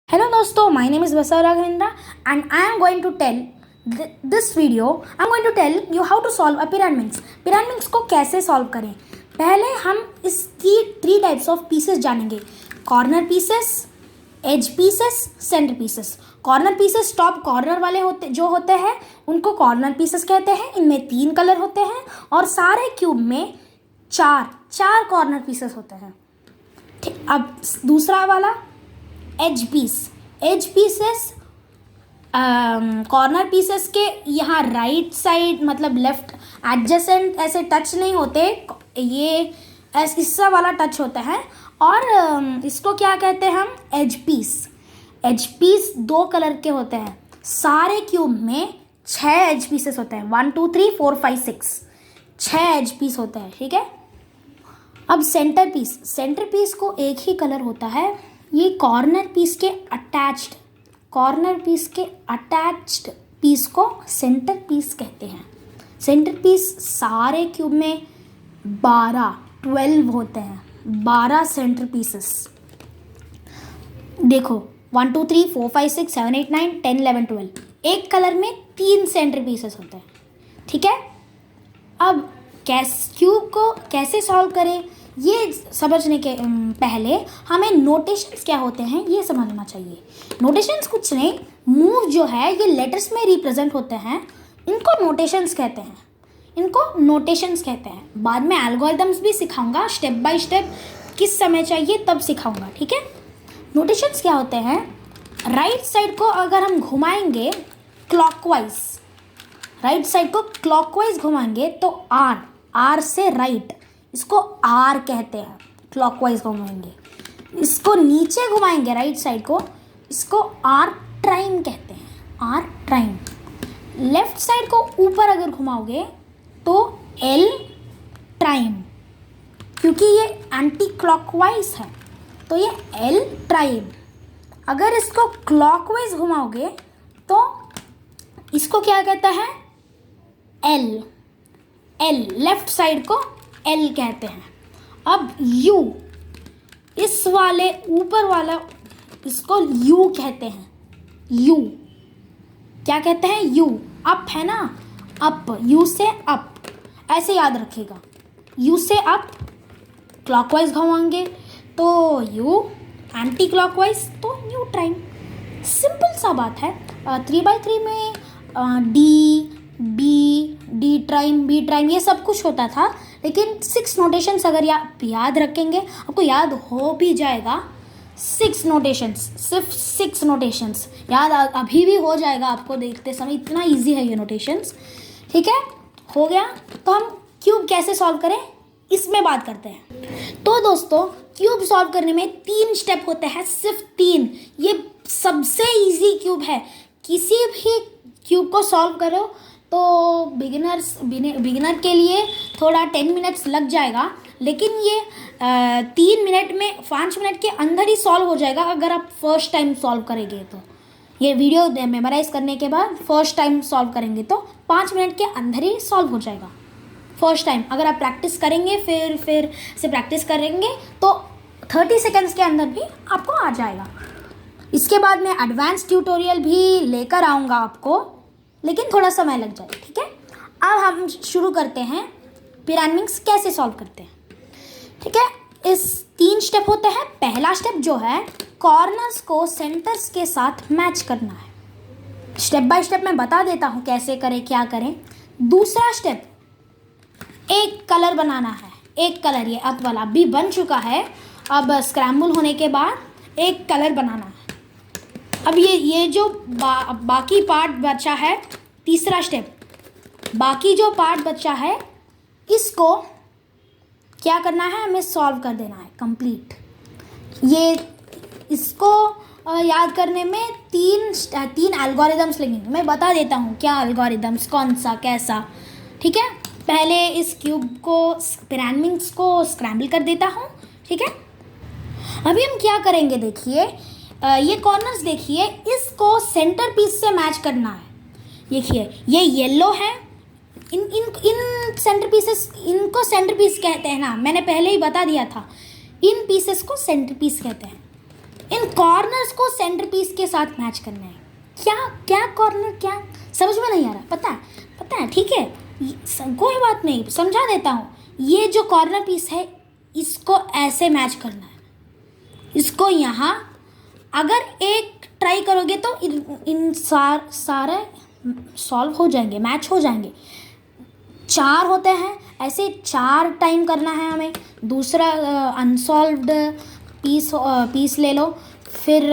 Hello दोस्तों, my name is Vasa Raghavendra and I am going to tell this video. I am going to tell you how to solve a pyramid. Pyramids को कैसे solve करें. पहले हम इसकी 3 types of pieces जानेंगे. Corner pieces, edge pieces, center pieces. Corner pieces top corner वाले होते हैं उनको corner pieces कहते हैं. इनमें 3 कलर होते हैं और सारे क्यूब में चार corner pieces होते हैं. अब दूसरा वाला एज पीसेस कॉर्नर पीसेस के यहाँ राइट साइड मतलब लेफ्ट एडजेसेंट ऐसे टच नहीं होते, ये हिस्सा वाला टच होता है और इसको क्या कहते हैं हम, एज पीस 2 कलर के होते हैं. सारे क्यूब में 6 एज पीसेस होते हैं. 1 2 3 4 5 6 एज पीस होते हैं. ठीक है. अब सेंटर पीस को एक ही कलर होता है. ये कॉर्नर पीस के अटैच्ड पीस को सेंटर पीस कहते हैं. सेंटर पीस सारे क्यूब में 12 होते हैं. 12 सेंटर पीसेस. देखो 1 2 3 4 5 6 7 8 9 10 11 12 एक कलर में 3 सेंटर पीसेस होते हैं. ठीक है. अब क्यूब को कैसे सॉल्व करें ये समझने के पहले हमें नोटेशंस क्या होते हैं ये समझना चाहिए. नोटेशंस कुछ नहीं, मूव जो है ये लेटर्स में रिप्रेजेंट होते हैं. इनको नोटेशंस कहते हैं. बाद में एल्गोरिदम्स भी सिखाऊंगा, स्टेप बाय स्टेप किस समय चाहिए तब सिखाऊंगा. ठीक है. नोटेशंस क्या होते हैं, राइट साइड को अगर हम घुमाएंगे क्लॉकवाइज, राइट साइड को क्लॉकवाइज घुमाएंगे तो आर से राइट, इसको आर कहते हैं. क्लॉकवाइज घुमाएंगे. इसको नीचे घुमाएंगे राइट साइड को, इसको आर प्राइम कहते हैं. Are prime. लेफ्ट साइड को ऊपर अगर घुमाओगे तो एल प्राइम, क्योंकि ये एंटी क्लॉकवाइज है तो ये एल प्राइम. अगर इसको क्लॉकवाइज घुमाओगे तो इसको क्या कहता है, एल. लेफ्ट साइड को एल कहते हैं. अब यू, इस वाले ऊपर वाला इसको यू कहते हैं. यू क्या कहते हैं, यू. अप है ना, अप, यू से अप, ऐसे याद रखिएगा. यू से अप, क्लॉकवाइज घुमाएंगे तो यू, एंटी क्लॉकवाइज तो यू प्राइम. सिंपल सा बात है. 3x3 में डी प्राइम, बी प्राइम ये सब कुछ होता था, लेकिन 6 नोटेशंस अगर आप याद रखेंगे आपको याद हो भी जाएगा. 6 नोटेशंस, सिर्फ 6 नोटेशंस याद अभी भी हो जाएगा आपको देखते समय. इतना इजी है ये नोटेशंस. ठीक है, हो गया. तो हम क्यूब कैसे सॉल्व करें इसमें बात करते हैं. तो दोस्तों क्यूब सॉल्व करने में 3 स्टेप होते हैं, सिर्फ 3. ये सबसे इजी क्यूब है. किसी भी क्यूब को सॉल्व करो तो बिगिनर के लिए थोड़ा 10 मिनट्स लग जाएगा, लेकिन ये 3 मिनट में 5 मिनट के अंदर ही सॉल्व हो जाएगा अगर आप फर्स्ट टाइम सॉल्व करेंगे. तो ये वीडियो मेमोराइज करने के बाद फर्स्ट टाइम सॉल्व करेंगे तो 5 मिनट के अंदर ही सॉल्व हो जाएगा. फर्स्ट टाइम अगर आप प्रैक्टिस करेंगे फिर से प्रैक्टिस करेंगे तो 30 सेकेंड्स के अंदर भी आपको आ जाएगा. इसके बाद मैं एडवांस ट्यूटोरियल भी लेकर आऊँगा आपको, लेकिन थोड़ा समय लग जाए. ठीक है. अब हम शुरू करते हैं पिरामिड्स कैसे सॉल्व करते हैं. ठीक है. इस 3 स्टेप होते हैं. पहला स्टेप जो है कॉर्नर्स को सेंटर्स के साथ मैच करना है. स्टेप बाय स्टेप मैं बता देता हूँ कैसे करें, क्या करें. दूसरा स्टेप एक कलर बनाना है. एक कलर ये अब वाला भी बन चुका है. अब स्क्रैम्बल होने के बाद एक कलर बनाना है. अब ये जो बाकी पार्ट बचा है, तीसरा स्टेप, बाकी जो पार्ट बचा है इसको क्या करना है, हमें सॉल्व कर देना है कंप्लीट. ये इसको याद करने में 3 एल्गोरिदम्स लगेंगे. मैं बता देता हूँ क्या एल्गोरिदम्स, कौन सा कैसा. ठीक है. पहले इस क्यूब को, पिरामिड्स को स्क्रैम्बल कर देता हूँ. ठीक है. अभी हम क्या करेंगे, देखिए ये कॉर्नर्स देखिए, इसको सेंटर पीस से मैच करना है. देखिए ये येलो है. इन सेंटर पीसेस, इनको सेंटर पीस कहते हैं ना, मैंने पहले ही बता दिया था. इन पीसेस को सेंटर पीस कहते हैं. इन कॉर्नर्स को सेंटर पीस के साथ मैच करना है। क्या क्या कॉर्नर, क्या समझ में नहीं आ रहा? पता है ठीक है, कोई बात नहीं, समझा देता हूँ। ये जो कॉर्नर पीस है इसको ऐसे मैच करना है, इसको यहाँ अगर एक ट्राई करोगे तो इन सारे सॉल्व हो जाएंगे, मैच हो जाएंगे। 4 होते हैं, ऐसे 4 टाइम करना है हमें। दूसरा अनसॉल्व्ड पीस ले लो। फिर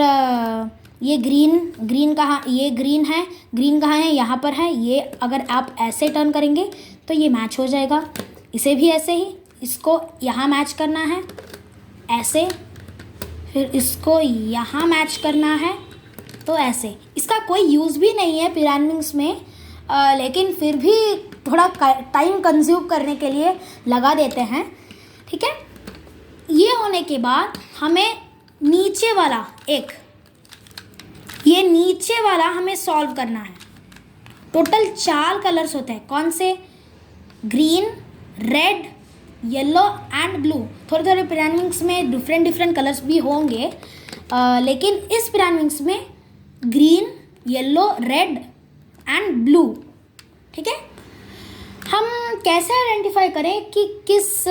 ये ग्रीन कहाँ, ये ग्रीन कहाँ है? यहाँ पर है। ये अगर आप ऐसे टर्न करेंगे तो ये मैच हो जाएगा। इसे भी ऐसे ही, इसको यहाँ मैच करना है ऐसे, फिर इसको यहाँ मैच करना है तो ऐसे। इसका कोई यूज़ भी नहीं है पिरामिड्स में, लेकिन फिर भी थोड़ा टाइम कंज्यूम करने के लिए लगा देते हैं, ठीक है। ये होने के बाद हमें नीचे वाला हमें सॉल्व करना है। टोटल 4 कलर्स होते हैं। कौन से? Green, red, yellow and blue. थोड़े पिरामिड्स में डिफरेंट कलर्स भी होंगे, लेकिन इस पिरामिड्स में green, yellow, red and blue, ठीक है। हम कैसे आइडेंटिफाई करें कि किस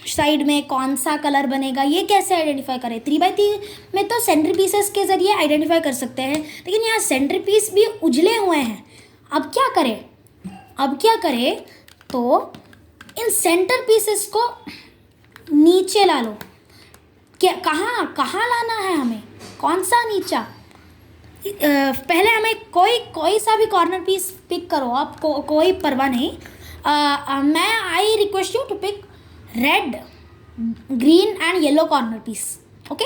साइड में कौन सा कलर बनेगा? ये कैसे आइडेंटिफाई करें? 3x3 में तो सेंटर पीसेस के ज़रिए आइडेंटिफाई कर सकते हैं, लेकिन यहाँ सेंटर पीस भी उजले हुए हैं। अब क्या करें? तो इन सेंटर पीसेस को नीचे ला लो। कहाँ लाना है हमें? कौन सा नीचा? पहले हमें कोई सा भी कॉर्नर पीस पिक करो आप, कोई परवाह नहीं। I request you to pick red, green and yellow corner piece, okay.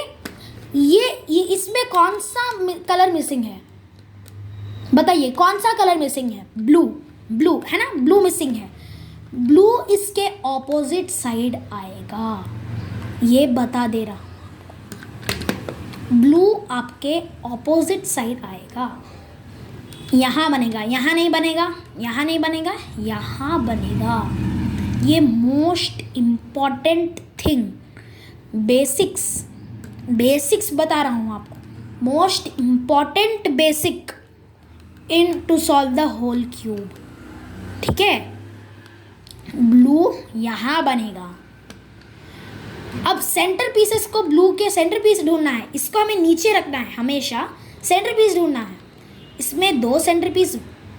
ये इसमें कौन सा कलर मिसिंग है? बताइए, कौन सा कलर मिसिंग है? ब्लू है ना, ब्लू मिसिंग है। ब्लू इसके ऑपोजिट साइड आएगा, ये बता दे रहा। ब्लू आपके ऑपोजिट साइड आएगा, यहाँ बनेगा, यहाँ नहीं बनेगा, यहाँ बनेगा। ये मोस्ट इम्पॉर्टेंट थिंग, बेसिक्स बता रहा हूँ आपको, most important basic in to solve the whole cube, ठीक है। ब्लू यहाँ बनेगा। अब सेंटर पीसेस को, ब्लू के सेंटर पीस ढूंढना है, इसको हमें नीचे रखना है, हमेशा सेंटर पीस ढूंढना है। इसमें 2 सेंटर पीस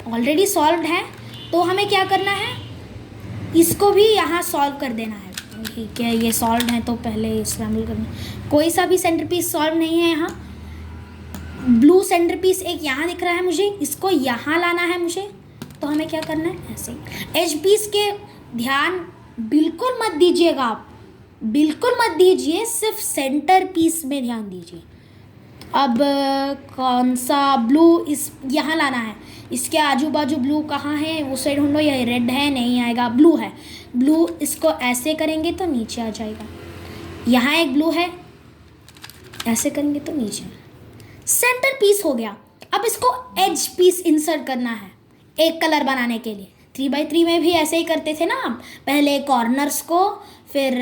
ऑलरेडी सॉल्व्ड है, तो हमें क्या करना है? इसको भी यहाँ सॉल्व कर देना है। ठीक है, ये सॉल्व है तो पहले स्क्रैम्बल करना। कोई सा भी सेंटर पीस सॉल्व नहीं है यहाँ। ब्लू सेंटर पीस एक यहाँ दिख रहा है मुझे, इसको यहाँ लाना है मुझे, तो हमें क्या करना है? ऐसे एज पीस के ध्यान बिल्कुल मत दीजिएगा आप, बिल्कुल मत दीजिए, सिर्फ सेंटर पीस में ध्यान दीजिए। अब कौन सा ब्लू इस यहाँ लाना है, इसके आजू बाजू ब्लू कहाँ है उसे ढूंढो। ये रेड है, नहीं आएगा, ब्लू है। ब्लू इसको ऐसे करेंगे तो नीचे आ जाएगा। यहाँ एक ब्लू है, ऐसे करेंगे तो नीचे। सेंटर पीस हो गया। अब इसको एज पीस इंसर्ट करना है एक कलर बनाने के लिए। 3x3 में भी ऐसे ही करते थे ना आप, पहले कॉर्नर्स को फिर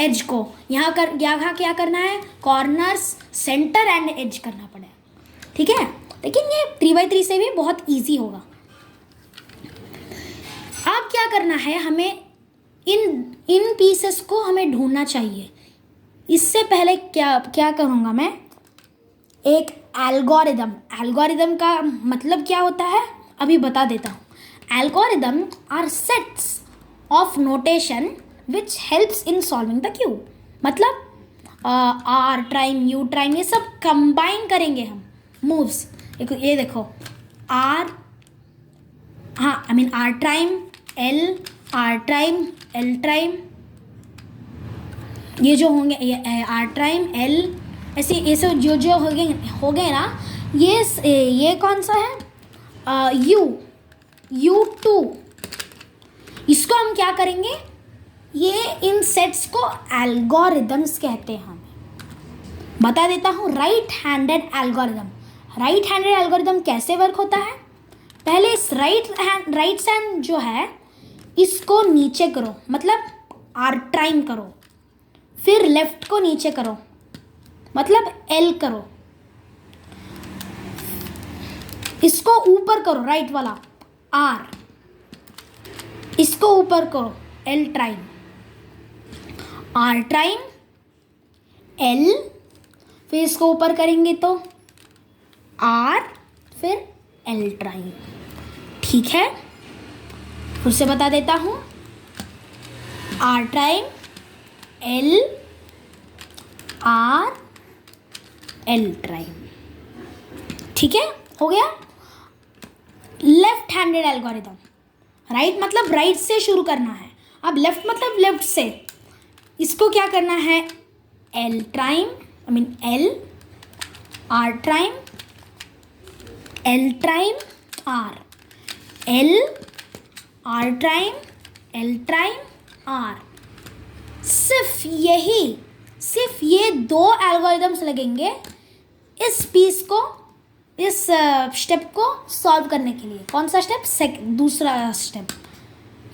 एज को। यहाँ क्या करना है? कॉर्नर्स, सेंटर एंड एज करना पड़ेगा, ठीक है। लेकिन ये 3x3 से भी बहुत इजी होगा। अब क्या करना है हमें? इन पीसेस को हमें ढूंढना चाहिए। इससे पहले क्या करूँगा मैं? एक एल्गोरिदम का मतलब क्या होता है अभी बता देता हूँ। Algorithm are sets of notation which helps in solving the cube. मतलब आर टाइम, यू टाइम, ये सब कंबाइन करेंगे हम मूव्स। ये देखो आर, हाँ I mean R time, L, R time, L time, ये जो होंगे ये आर टाइम, एल, ऐसे सब जो हो गए ना। ये कौन सा है? U2। इसको हम क्या करेंगे? ये इन सेट्स को एल्गोरिदम्स कहते हैं। हम बता देता हूँ। राइट हैंडेड एल्गोरिदम कैसे वर्क होता है? पहले इस राइट हैंड जो है इसको नीचे करो, मतलब आर टाइम करो, फिर लेफ्ट को नीचे करो, मतलब एल करो, इसको ऊपर करो राइट वाला आर, इसको ऊपर करो L trim, are trim L, फिर इसको ऊपर करेंगे तो आर, फिर एल ट्राइम। ठीक है, फिर से बता देता हूँ, are trim L R L ट्राइम। ठीक है, हो गया। लेफ्ट हैंडेड एल्गोरिदम, राइट मतलब राइट से शुरू करना है, अब लेफ्ट मतलब लेफ्ट से। इसको क्या करना है, L trim I mean L R trim L trim R, L R trim L trim R. सिर्फ ये दो एल्गोरिदम्स लगेंगे इस पीस को, इस स्टेप को सॉल्व करने के लिए। कौन सा स्टेप, दूसरा स्टेप।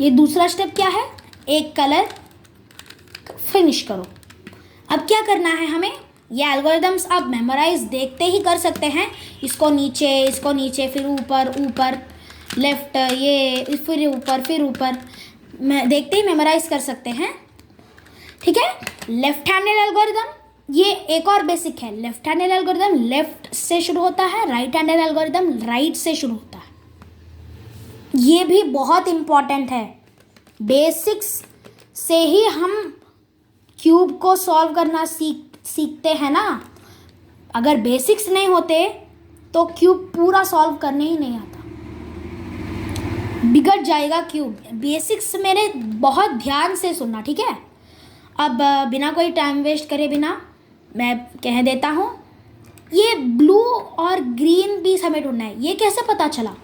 ये दूसरा स्टेप क्या है, एक कलर फिनिश करो। अब क्या करना है हमें, ये एल्गोरिदम्स आप मेमोराइज देखते ही कर सकते हैं, इसको नीचे फिर ऊपर ऊपर लेफ्ट, ये फिर ऊपर देखते ही मेमोराइज कर सकते हैं। ठीक है, लेफ्ट हैंडेड एल्गोरिदम, ये एक और बेसिक है। लेफ्ट हैंडेड एल्गोरिदम लेफ्ट से शुरू होता है, राइट हैंडेड एल्गोरिदम राइट से शुरू होता है। ये भी बहुत इम्पॉर्टेंट है, बेसिक्स से ही हम क्यूब को सॉल्व करना सीखते हैं ना। अगर बेसिक्स नहीं होते तो क्यूब पूरा सॉल्व करने ही नहीं आता, बिगड़ जाएगा क्यूब। बेसिक्स मेरे बहुत ध्यान से सुनना, ठीक है। अब बिना कोई टाइम वेस्ट करे बिना मैं कह देता हूँ, ये ब्लू और ग्रीन पीस हमें ढूंढना है। ये कैसे पता चला,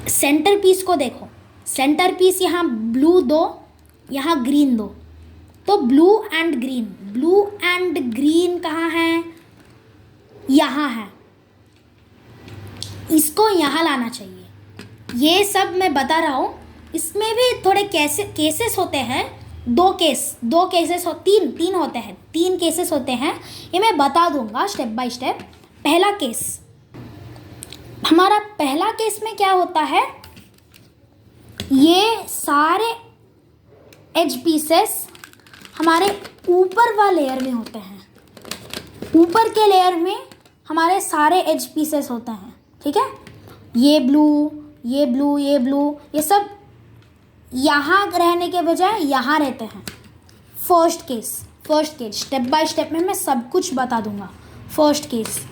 सेंटर पीस को देखो, सेंटर पीस यहाँ ब्लू दो, यहाँ ग्रीन दो, तो ब्लू एंड ग्रीन कहाँ है, यहाँ है। इसको यहाँ लाना चाहिए। ये सब मैं बता रहा हूँ, इसमें भी थोड़े केसेस होते हैं, तीन होते हैं, 3 केसेस होते हैं। ये मैं बता दूंगा स्टेप बाय स्टेप। पहला केस, हमारा पहला केस में क्या होता है, ये सारे एज पीसेस हमारे ऊपर वाले लेयर में होते हैं। ऊपर के लेयर में हमारे सारे एज पीसेस होते हैं, ठीक है। ये ब्लू ये सब यहाँ रहने के बजाय यहाँ रहते हैं। First case step by step में मैं सब कुछ बता दूंगा। फर्स्ट केस,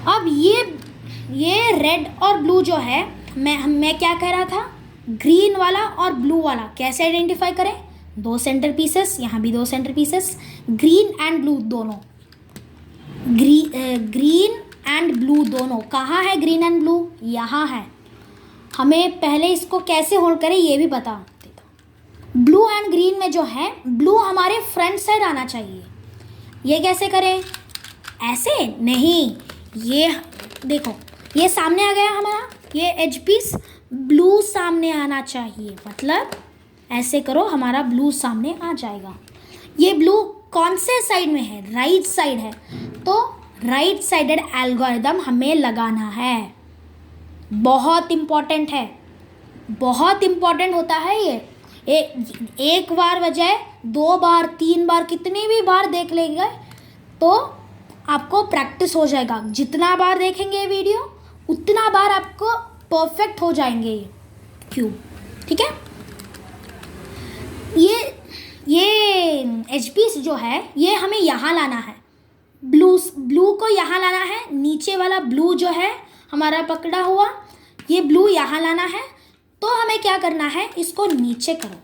अब ये रेड और ब्लू जो है, मैं क्या कह रहा था, ग्रीन वाला और ब्लू वाला कैसे आइडेंटिफाई करें। 2 सेंटर पीसेस, यहाँ भी 2 centre pieces, green and blue दोनों, ग्रीन एंड ब्लू दोनों। कहाँ है ग्रीन एंड ब्लू, यहाँ है। हमें पहले इसको कैसे होल्ड करें ये भी बता देता हूँ। ब्लू एंड ग्रीन में जो है, ब्लू हमारे फ्रंट साइड आना चाहिए। ये कैसे करें, ऐसे नहीं, ये देखो, ये सामने आ गया हमारा, ये एज पीस ब्लू सामने आना चाहिए, मतलब ऐसे करो, हमारा ब्लू सामने आ जाएगा। ये ब्लू कौन से साइड में है, राइट साइड है, तो राइट साइडेड एल्गोरिदम हमें लगाना है। बहुत इम्पॉर्टेंट है, बहुत इम्पॉर्टेंट होता है ये। एक बार बजाय 2 बार 3 बार, कितनी भी बार देख लेंगे तो आपको प्रैक्टिस हो जाएगा। जितना बार देखेंगे ये वीडियो उतना बार आपको परफेक्ट हो जाएंगे ये क्यूब, ठीक है। ये एच पीस जो है, ये हमें यहाँ लाना है। ब्लू को यहाँ लाना है, नीचे वाला ब्लू जो है हमारा पकड़ा हुआ, ये ब्लू यहाँ लाना है। तो हमें क्या करना है, इसको नीचे करो।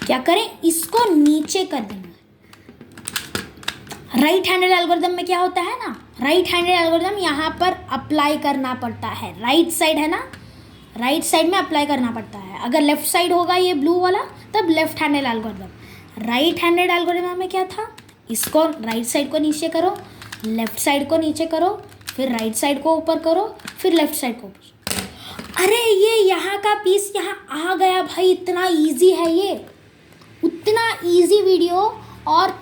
क्या करें, इसको नीचे कर देना। राइट हैंडेड एल्गोरिदम में क्या होता है ना, राइट हैंडेड एल्गोरिदम यहाँ पर अप्लाई करना पड़ता है। राइट साइड है ना, राइट साइड में अप्लाई करना पड़ता है। अगर लेफ्ट साइड होगा ये ब्लू वाला, तब left handed algorithm. Right handed algorithm में क्या था, इसको राइट साइड को नीचे करो, लेफ्ट साइड को नीचे करो, फिर राइट साइड को ऊपर करो, फिर लेफ्ट साइड को ऊपर। अरे ये यहाँ का पीस यहाँ आ गया भाई, इतना इजी है ये। उतना इजी वीडियो और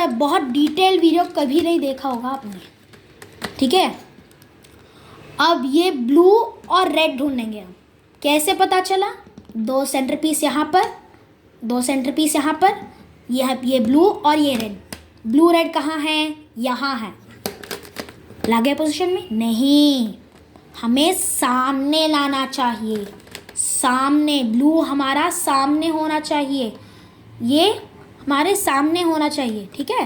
बहुत डिटेल वीडियो कभी नहीं देखा होगा आपने, ठीक है। अब ये ब्लू और रेड ढूंढेंगे हम। कैसे पता चला? 2 सेंटर पीस यहाँ पर, 2 सेंटर पीस यहाँ पर, ये ब्लू और ये रेड। ब्लू रेड कहाँ है? यहाँ है। लगे पोजीशन में? नहीं, हमें सामने लाना चाहिए। सामने, ब्लू हमारा सामने होना चाहिए, ये हमारे सामने होना चाहिए, ठीक है।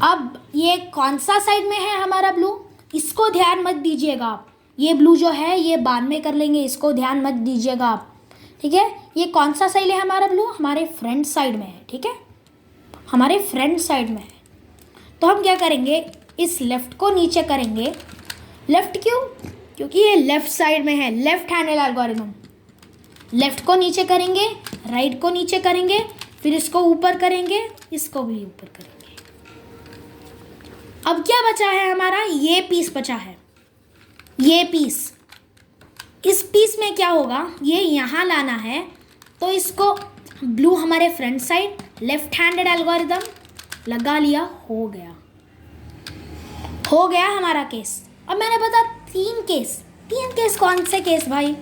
अब ये कौन सा साइड में है हमारा ब्लू, इसको ध्यान मत दीजिएगा आप। ये ब्लू जो है ये बाद में कर लेंगे, इसको ध्यान मत दीजिएगा आप, ठीक है। ये कौन सा साइड है हमारा ब्लू? हमारे फ्रंट साइड में है, ठीक है, हमारे फ्रंट साइड में है। तो हम क्या करेंगे, इस लेफ्ट को नीचे करेंगे। लेफ्ट क्यों? क्योंकि ये लेफ्ट साइड में है, लेफ्ट हैंडेड एल्गोरिथम। लेफ्ट को नीचे करेंगे, राइट को नीचे करेंगे, फिर इसको ऊपर करेंगे, इसको भी ऊपर करेंगे। अब क्या बचा है हमारा? ये पीस बचा है, ये पीस। इस पीस में क्या होगा, ये यहाँ लाना है, तो इसको ब्लू हमारे front side, left handed algorithm लगा लिया, हो गया, हो गया हमारा केस। अब मैंने बता 3 केस। 3 केस कौन से केस भाई?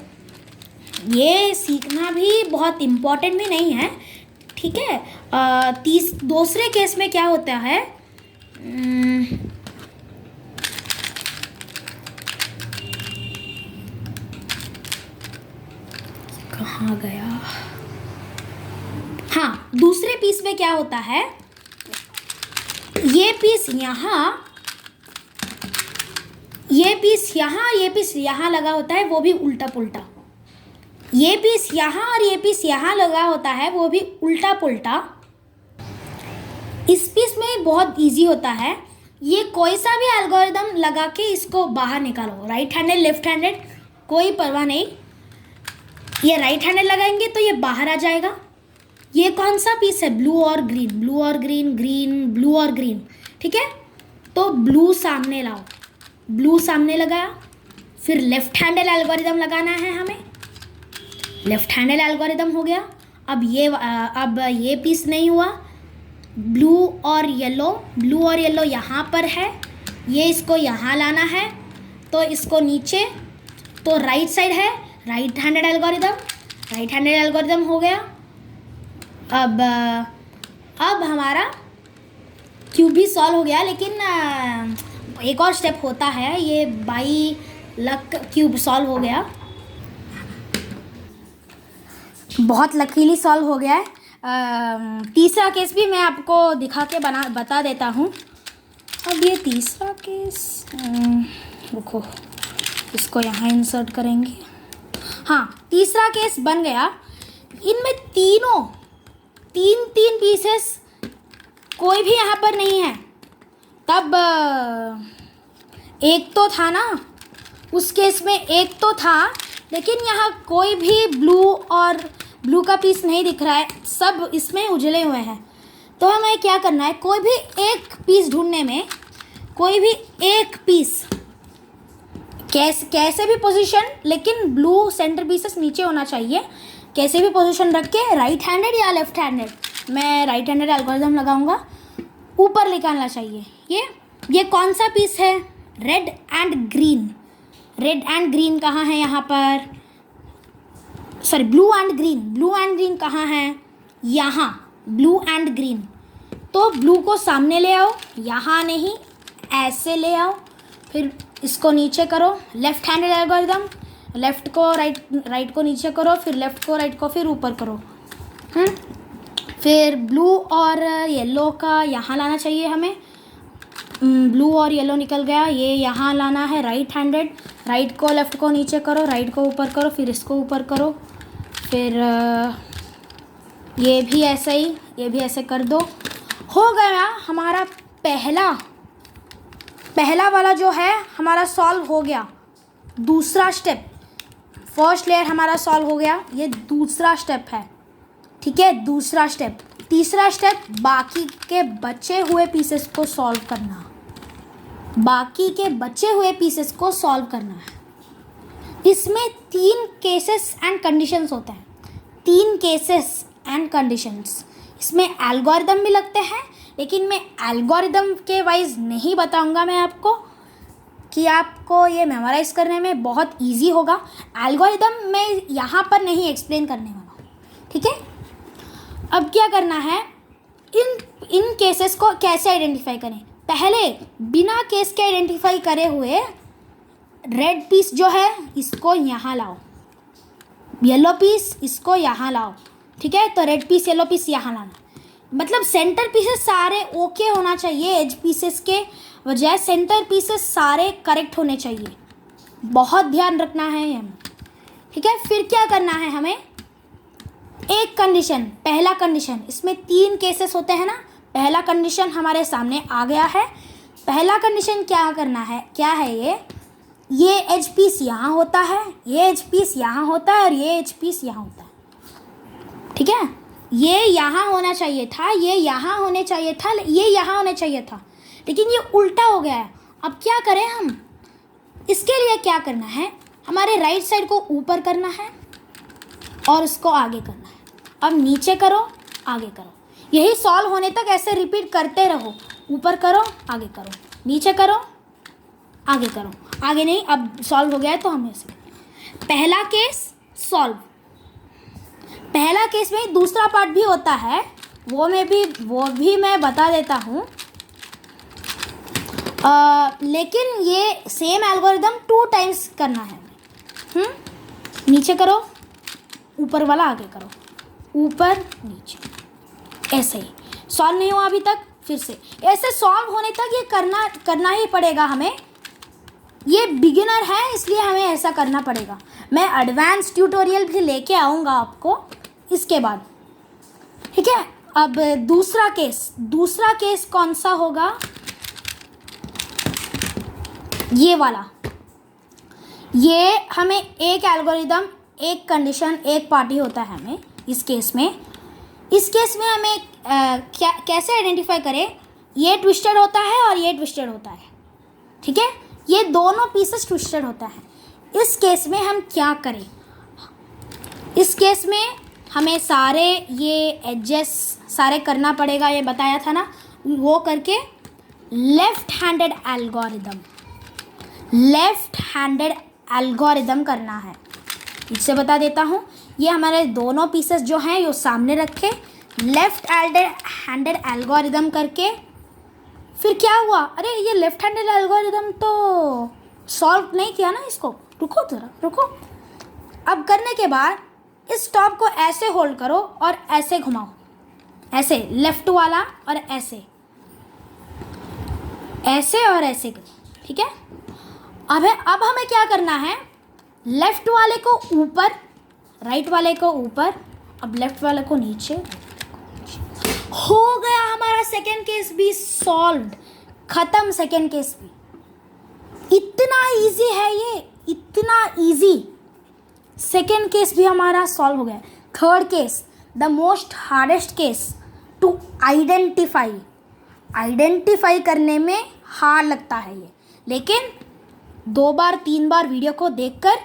ये सीखना भी बहुत इम्पोर्टेंट भी नहीं है, ठीक है। दूसरे केस में क्या होता है, कहाँ गया? हाँ, दूसरे पीस में क्या होता है, ये पीस यहाँ, ये पीस यहाँ, ये पीस यहाँ लगा होता है, वो भी उल्टा पुल्टा। ये पीस यहाँ और ये पीस यहाँ लगा होता है, वो भी उल्टा पुल्टा। इस पीस में बहुत इजी होता है, ये कोई सा भी एल्गोरिदम लगा के इसको बाहर निकालो, राइट हैंडेड लेफ्ट हैंडेड कोई परवाह नहीं। ये राइट हैंडेड लगाएंगे तो ये बाहर आ जाएगा। ये कौन सा पीस है? ब्लू और ग्रीन, ब्लू और ग्रीन, ग्रीन ब्लू और ग्रीन, ठीक है। तो ब्लू सामने लाओ, ब्लू सामने लगाया, फिर लेफ्ट हैंडेड एल्गोरिदम लगाना है हमें, लेफ्ट हैंडेड एल्गोरिदम हो गया। अब ये पीस नहीं हुआ, ब्लू और येलो, ब्लू और येलो यहाँ पर है, ये इसको यहाँ लाना है, तो इसको नीचे, तो राइट साइड है, right handed algorithm, right handed algorithm हो गया। अब हमारा क्यूब भी सॉल्व हो गया, लेकिन एक और स्टेप होता है, ये बाई लक क्यूब सॉल्व हो गया, बहुत लकीली सॉल्व हो गया है। तीसरा केस भी मैं आपको दिखा के बता देता हूँ। अब ये तीसरा केस, रुको, इसको यहाँ इंसर्ट करेंगे। हाँ, तीसरा केस बन गया। इनमें तीन पीसेस कोई भी यहाँ पर नहीं है। तब एक तो था ना, उस केस में एक तो था, लेकिन यहाँ कोई भी ब्लू का पीस नहीं दिख रहा है, सब इसमें उजले हुए हैं। तो हमें क्या करना है, कोई भी एक पीस ढूंढने में, कोई भी एक पीस कैसे भी पोजीशन, लेकिन ब्लू सेंटर पीसेस नीचे होना चाहिए। कैसे भी पोजीशन रख के, राइट हैंडेड या लेफ्ट हैंडेड, मैं राइट हैंडेड एल्गोरिथम लगाऊंगा, ऊपर निकालना चाहिए। ये कौन सा पीस है? Red and green. Red and green कहाँ है यहाँ पर? Sorry, blue and green. Blue and green कहाँ है? यहाँ, ब्लू एंड ग्रीन। तो ब्लू को सामने ले आओ, यहाँ नहीं, ऐसे ले आओ, फिर इसको नीचे करो, लेफ्ट हैंडेड एल्गोरिथम, लेफ्ट को राइट को नीचे करो, फिर लेफ्ट को राइट को फिर ऊपर करो। फिर ब्लू और येलो का यहाँ लाना चाहिए हमें। ब्लू और येलो निकल गया, ये यहाँ लाना है, राइट हैंडेड, राइट को लेफ्ट को नीचे करो, राइट को ऊपर करो, फिर इसको ऊपर करो, फिर ये भी ऐसे ही, ये भी ऐसे कर दो। हो गया हमारा पहला वाला जो है हमारा सॉल्व हो गया। दूसरा स्टेप, फर्स्ट लेयर हमारा सॉल्व हो गया, ये दूसरा स्टेप है, ठीक है, दूसरा स्टेप। तीसरा स्टेप, बाकी के बचे हुए पीसेस को सॉल्व करना, बाकी के बचे हुए पीसेस को सॉल्व करना है। इसमें 3 केसेस एंड कंडीशंस होते हैं। 3 केसेस एंड कंडीशंस। इसमें एल्गोरिदम भी लगते हैं, लेकिन मैं एल्गोरिदम के वाइज नहीं बताऊंगा मैं आपको, कि आपको ये मेमोराइज करने में बहुत इजी होगा। एल्गोरिदम मैं यहाँ पर नहीं एक्सप्लेन करने वाला हूँ, ठीक है। अब क्या करना है, इन केसेस को कैसे आइडेंटिफाई करें। पहले बिना केस के आइडेंटिफाई करे हुए रेड पीस जो है इसको यहाँ लाओ, येलो पीस इसको यहाँ लाओ, ठीक है। तो रेड पीस येलो पीस यहाँ लाना, मतलब सेंटर पीसेस सारे ओके होना चाहिए, एज पीसेस के बजाय सेंटर पीसेस सारे करेक्ट होने चाहिए, बहुत ध्यान रखना है ये, ठीक है। फिर क्या करना है हमें, एक कंडीशन, पहला कंडीशन, इसमें 3 केसेस होते हैं ना, पहला कंडीशन हमारे सामने आ गया है। पहला कंडीशन क्या करना है, क्या है ये एज पीस यहाँ होता है, ये एज पीस यहाँ होता है और ये एज पीस यहाँ होता है, ठीक है। ये यहाँ होना चाहिए था, ये यहाँ होने चाहिए था, ये यहाँ होना चाहिए था, लेकिन ये उल्टा हो गया है। अब क्या करें हम, इसके लिए क्या करना है, हमारे राइट साइड को ऊपर करना है और उसको आगे करना है। अब नीचे करो, आगे करो, यही सॉल्व होने तक ऐसे रिपीट करते रहो, ऊपर करो, आगे करो, नीचे करो, आगे करो, आगे नहीं, अब सॉल्व हो गया है तो हम ऐसे। पहला केस सॉल्व, पहला केस में दूसरा पार्ट भी होता है, वो भी मैं बता देता हूँ, लेकिन ये सेम एल्गोरिदम 2 टाइम्स करना है। नीचे करो, ऊपर वाला आगे करो, ऊपर नीचे, ऐसे ही। सॉल्व नहीं हुआ अभी तक, फिर से ऐसे सॉल्व होने तक ये करना ही पड़ेगा हमें। ये बिगिनर है इसलिए हमें ऐसा करना पड़ेगा। मैं एडवांस ट्यूटोरियल भी लेके आऊँगा आपको इसके बाद, ठीक है। अब दूसरा केस कौन सा होगा, ये वाला। ये हमें एक एल्गोरिदम, एक कंडीशन, एक पार्टी होता है हमें इस केस में हमें कैसे आइडेंटिफाई करें, ये ट्विस्टेड होता है और ये ट्विस्टेड होता है, ठीक है। ये दोनों पीसेस ट्विस्टेड होता है। इस केस में हम क्या करें, इस केस में हमें सारे ये एडजस्ट सारे करना पड़ेगा, ये बताया था ना, वो करके लेफ्ट हैंडेड एल्गोरिदम करना है। इससे बता देता हूँ, ये हमारे दोनों पीसेस जो हैं ये सामने रखे, लेफ्ट हैंडेड एल्गोरिदम करके फिर क्या हुआ, अरे ये लेफ्ट हैंडेड एल्गोरिदम तो सॉल्व नहीं किया ना इसको, रुको ज़रा रुको। अब करने के बाद इस टॉप को ऐसे होल्ड करो और ऐसे घुमाओ, ऐसे लेफ्ट वाला और ऐसे और ऐसे करो, ठीक है। अब हमें क्या करना है, लेफ्ट वाले को ऊपर, राइट वाले को ऊपर, अब लेफ्ट वाले को नीचे। हो गया हमारा सेकेंड केस भी सॉल्व्ड, खत्म सेकेंड केस भी। इतना इजी है ये, इतना इजी। सेकेंड केस भी हमारा सॉल्व हो गया। Third case, the most hardest case to identify करने में हार्ड लगता है ये, लेकिन 2 बार 3 बार वीडियो को देखकर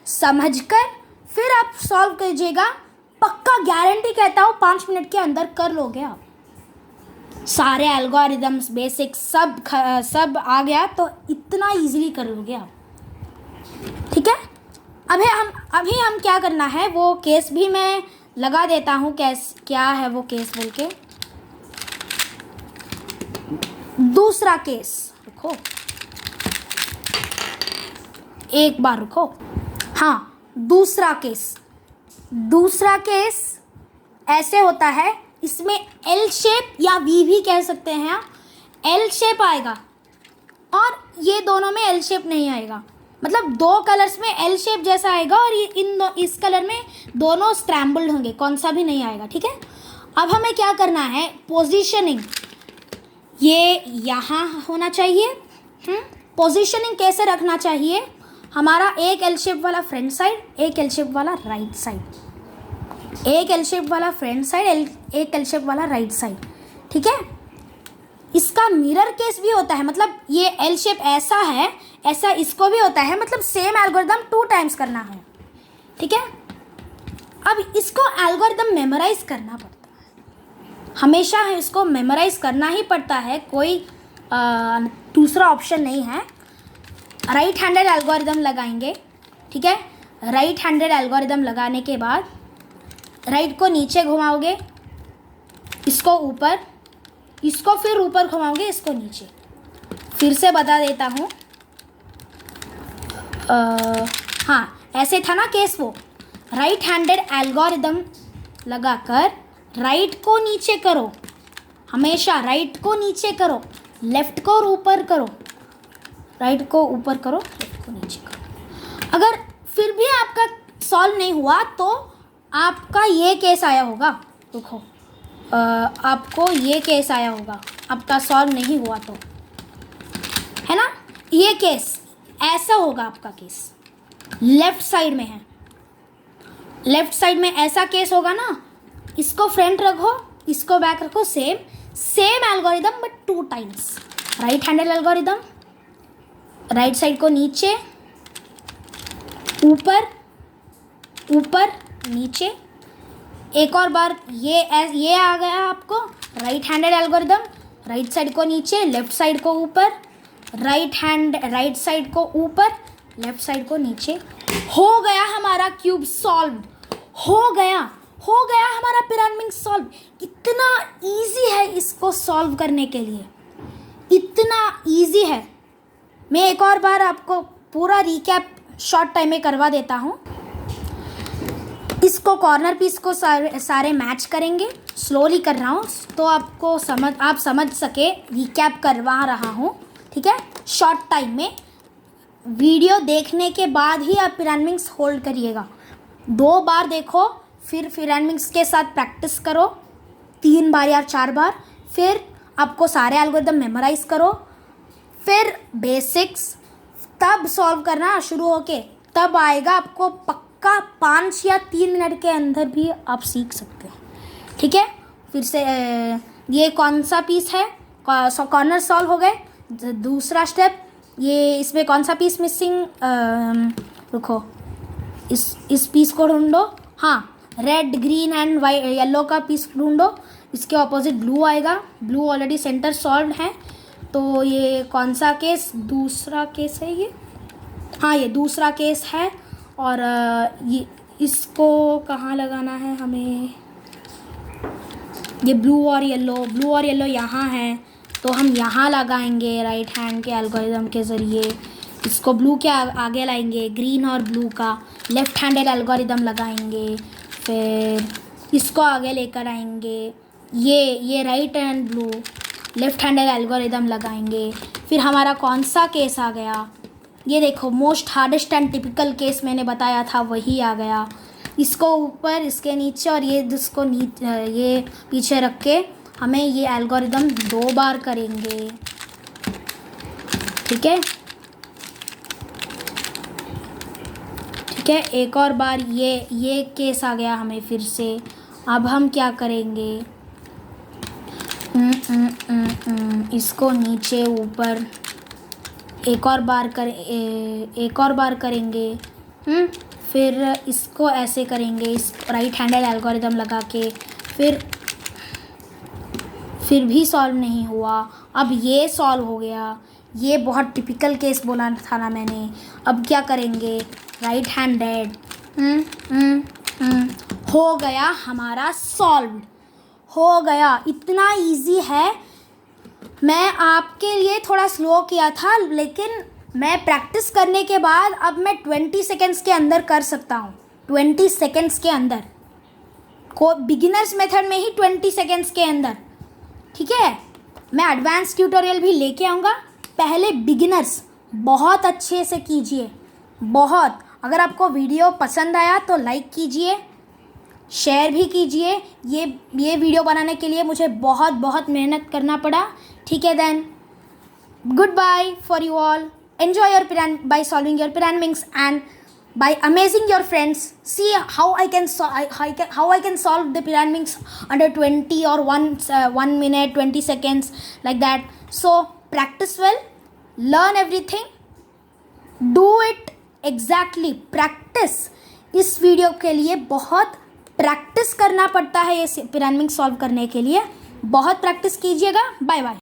समझकर फिर आप सॉल्व कीजिएगा। पक्का गारंटी कहता हूँ 5 मिनट के अंदर कर लोगे आप। सारे एल्गोरिदम्स बेसिक्स सब आ गया तो इतना इजीली कर लोगे आप, ठीक है। अभी हम क्या करना है, वो केस भी मैं लगा देता हूँ, क्या है वो केस बोल के। दूसरा केस, रुको एक बार रुको, हाँ दूसरा केस ऐसे होता है, इसमें एल शेप या वी भी कह सकते हैं आप। एल शेप आएगा और ये दोनों में एल शेप नहीं आएगा, मतलब 2 कलर्स में एल शेप जैसा आएगा और ये इस कलर में दोनों स्क्रैम्बल्ड होंगे, कौन सा भी नहीं आएगा, ठीक है। अब हमें क्या करना है, पोजीशनिंग, ये यहाँ होना चाहिए। पोजीशनिंग कैसे रखना चाहिए, हमारा एक एल शेप वाला फ्रंट साइड, एक एल शेप वाला राइट साइड, एक एल शेप वाला फ्रंट साइड, एक एल शेप वाला राइट साइड, ठीक है। इसका मिरर केस भी होता है, मतलब ये एल शेप ऐसा है, ऐसा इसको भी होता है, मतलब सेम एल्गोरिदम 2 टाइम्स करना है, ठीक है। अब इसको एल्गोरिदम मेमोराइज करना पड़ता है, हमेशा इसको मेमोराइज करना ही पड़ता है, कोई दूसरा ऑप्शन नहीं है। राइट हैंडेड एल्गोरिदम लगाएंगे, ठीक है। राइट हैंडेड एल्गोरिदम लगाने के बाद राइट को नीचे घुमाओगे, इसको ऊपर, इसको फिर ऊपर घुमाओगे, इसको नीचे। फिर से बता देता हूँ, हाँ ऐसे था ना केस। वो राइट हैंडेड एल्गोरिदम लगाकर राइट को नीचे करो, हमेशा राइट को नीचे करो, लेफ्ट को ऊपर करो, राइट को ऊपर करो, लेफ्ट को नीचे करो। अगर फिर भी आपका सॉल्व नहीं हुआ तो आपका ये केस आया होगा, देखो आपको ये केस आया होगा, आपका सॉल्व नहीं हुआ तो, है ना। ये केस ऐसा होगा, आपका केस लेफ्ट साइड में है, लेफ्ट साइड में ऐसा केस होगा ना। इसको फ्रंट रखो, इसको बैक रखो, same algorithm but 2 times. Right handed algorithm, right side को नीचे, ऊपर, ऊपर, नीचे। एक और बार ये आ गया आपको right handed algorithm, right side को नीचे, लेफ्ट साइड को ऊपर, राइट साइड को ऊपर, लेफ्ट साइड को नीचे। हो गया हमारा क्यूब सॉल्व, हो गया हमारा पिरामिड सॉल्व। इतना इजी है इसको सॉल्व करने के लिए, इतना इजी है। मैं एक और बार आपको पूरा रिकैप शॉर्ट टाइम में करवा देता हूँ। इसको कॉर्नर पीस को सारे मैच करेंगे, स्लोली कर रहा हूँ तो आपको आप समझ सके, रिकैप करवा रहा हूँ, ठीक है। शॉर्ट टाइम में वीडियो देखने के बाद ही आप पिरामिड्स होल्ड करिएगा। 2 बार देखो, फिर पिरामिड्स के साथ प्रैक्टिस करो 3 बार या 4 बार, फिर आपको सारे एल्गोरिदम मेमोराइज करो, फिर बेसिक्स, तब सॉल्व करना शुरू होके तब आएगा आपको पक्का 5 या 3 मिनट के अंदर भी आप सीख सकते हो, ठीक है। फिर से ये कौन सा पीस है, कॉर्नर सॉल्व हो गए। दूसरा स्टेप, ये इसमें कौन सा पीस मिसिंग, रुको, इस पीस को ढूंढो, हाँ red green and white yellow का पीस ढूंढो, इसके ऑपोजिट ब्लू आएगा, ब्लू ऑलरेडी सेंटर सॉल्व है। तो ये कौन सा केस, दूसरा केस है ये, हाँ ये दूसरा केस है। और ये इसको कहाँ लगाना है हमें, ये ब्लू और येलो यहाँ है तो हम यहाँ लगाएंगे राइट हैंड के एल्गोरिदम के ज़रिए। इसको ब्लू के आगे लाएंगे, ग्रीन और ब्लू का लेफ्ट हैंडेड एल्गोरिदम लगाएंगे, फिर इसको आगे लेकर आएंगे, ये right hand blue left handed algorithm लगाएंगे। फिर हमारा कौन सा केस आ गया, ये देखो most hardest and typical case मैंने बताया था वही आ गया। इसको ऊपर, इसके नीचे और ये पीछे रख के हमें ये एल्गोरिदम 2 बार करेंगे, ठीक है। ठीक है, एक और बार ये केस आ गया हमें फिर से। अब हम क्या करेंगे, इसको नीचे ऊपर एक और बार करेंगे। फिर इसको ऐसे करेंगे, इस राइट हैंडेड एल्गोरिदम लगा के। फिर भी सॉल्व नहीं हुआ, अब ये सॉल्व हो गया। ये बहुत टिपिकल केस बोला था ना मैंने। अब क्या करेंगे, राइट हैंडेड, हो गया हमारा सॉल्व, हो गया। इतना इजी है। मैं आपके लिए थोड़ा स्लो किया था, लेकिन मैं प्रैक्टिस करने के बाद अब मैं 20 सेकेंड्स के अंदर कर सकता हूँ। 20 सेकेंड्स के अंदर, को बिगिनर्स मेथड में ही 20 सेकेंड्स के अंदर, ठीक है। मैं एडवांस ट्यूटोरियल भी लेके आऊँगा। पहले बिगिनर्स बहुत अच्छे से कीजिए, बहुत। अगर आपको वीडियो पसंद आया तो लाइक कीजिए, शेयर भी कीजिए। ये वीडियो बनाने के लिए मुझे बहुत मेहनत करना पड़ा, ठीक है। Then goodbye for you all. Enjoy your by solving your pyramids and by amazing your friends. See how I can solve the pyramids under 20 or 1 minute 20 seconds like that. So practice well, learn everything, do it exactly. Practice इस video के लिए बहुत practice करना पड़ता है ये pyramid solve करने के लिए। बहुत प्रैक्टिस कीजिएगा। Bye bye.